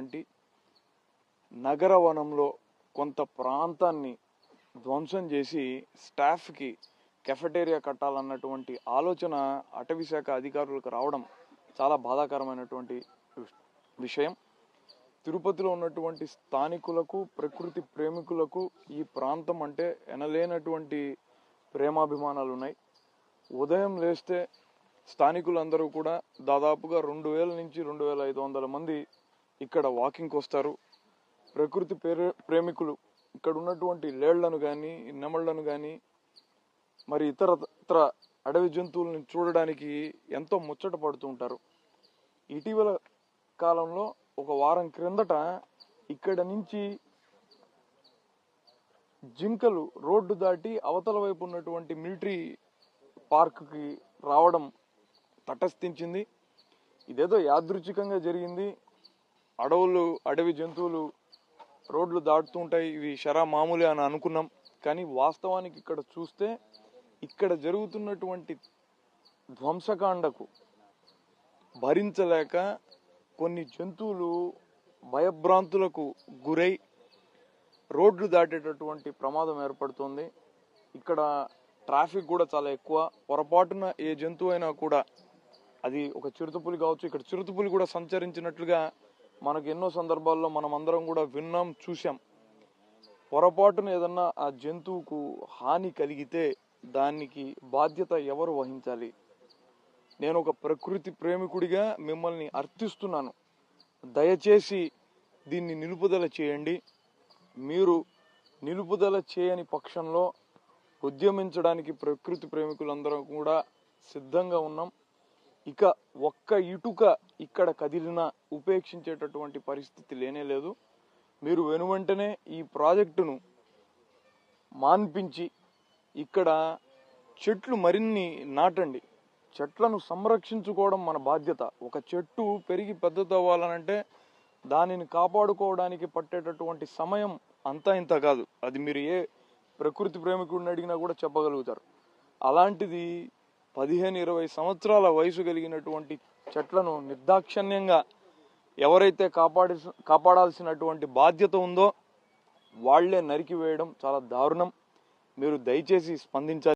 ఉన్నటువంటి నగర వనంలో కొంత ప్రాంతాన్ని ధ్వంసం చేసి స్టాఫ్కి కెఫెటేరియా కట్టాలన్నటువంటి ఆలోచన అటవీ శాఖ అధికారులకు రావడం చాలా బాధాకరమైనటువంటి విషయం. తిరుపతిలో ఉన్నటువంటి స్థానికులకు, ప్రకృతి ప్రేమికులకు ఈ ప్రాంతం అంటే ఎనలేనటువంటి ప్రేమాభిమానాలు ఉన్నాయి. ఉదయం లేస్తే స్థానికులందరూ కూడా దాదాపుగా 2000 నుంచి 2500 మంది ఇక్కడ వాకింగ్కి వస్తారు. ప్రకృతి ప్రేమికులు ఇక్కడ ఉన్నటువంటి లేళ్లను కానీ, నెమళ్లను కానీ, మరి ఇతర అడవి జంతువులను చూడడానికి ఎంతో ముచ్చట పడుతూ ఉంటారు. ఇటీవల కాలంలో ఒక వారం క్రిందట ఇక్కడ నుంచి జింకలు రోడ్డు దాటి అవతల వైపు ఉన్నటువంటి మిలిటరీ పార్క్కి రావడం తటస్థించింది. ఇదేదో యాదృచ్ఛికంగా జరిగింది. అడవి జంతువులు రోడ్లు దాటుతూ ఉంటాయి, ఇవి షరా మామూలే అని అనుకున్నాం. కానీ వాస్తవానికి ఇక్కడ చూస్తే ఇక్కడ జరుగుతున్నటువంటి ధ్వంసకాండకు భరించలేక కొన్ని జంతువులు భయభ్రాంతులకు గురై రోడ్లు దాటేటటువంటి ప్రమాదం ఏర్పడుతుంది. ఇక్కడ ట్రాఫిక్ కూడా చాలా ఎక్కువ. పొరపాటున ఏ జంతువు అయినా కూడా, అది ఒక చిరుతపులి కావచ్చు, ఇక్కడ చిరుతపులి కూడా సంచరించినట్లుగా మనకు ఎన్నో సందర్భాల్లో మనం అందరం కూడా విన్నాం, చూసాం. పొరపాటున ఏదన్నా ఆ జంతువుకు హాని కలిగితే దానికి బాధ్యత ఎవరు వహించాలి? నేను ఒక ప్రకృతి ప్రేమికుడిగా మిమ్మల్ని అర్థిస్తున్నాను. దయచేసి దీన్ని నిలుపుదల చేయండి. మీరు నిలుపుదల చేయని పక్షంలో ఉద్యమించడానికి ప్రకృతి ప్రేమికులందరం కూడా సిద్ధంగా ఉన్నాం. ఇక ఒక్క ఇటుక ఇక్కడ కదిలినా ఉపేక్షించేటటువంటి పరిస్థితి లేనేలేదు. మీరు వెనువెంటనే ఈ ప్రాజెక్టును మాన్పించి ఇక్కడ చెట్లు మరిన్ని నాటండి. చెట్లను సంరక్షించుకోవడం మన బాధ్యత. ఒక చెట్టు పెరిగి పెద్దదవ్వాలనంటే దానిని కాపాడుకోవడానికి పట్టేటటువంటి సమయం అంతా ఇంత కాదు. అది మీరు ఏ ప్రకృతి ప్రేమికుడిని అడిగినా కూడా చెప్పగలుగుతారు. అలాంటిది 15-20 సంవత్సరాల వయసు కలిగినటువంటి చెట్లను నిర్దాక్షిణ్యంగా ఎవరైతే కాపాడాల్సినటువంటి బాధ్యత ఉందో వాళ్లే నరికివేయడం చాలా దారుణం. మీరు దయచేసి స్పందించాలి.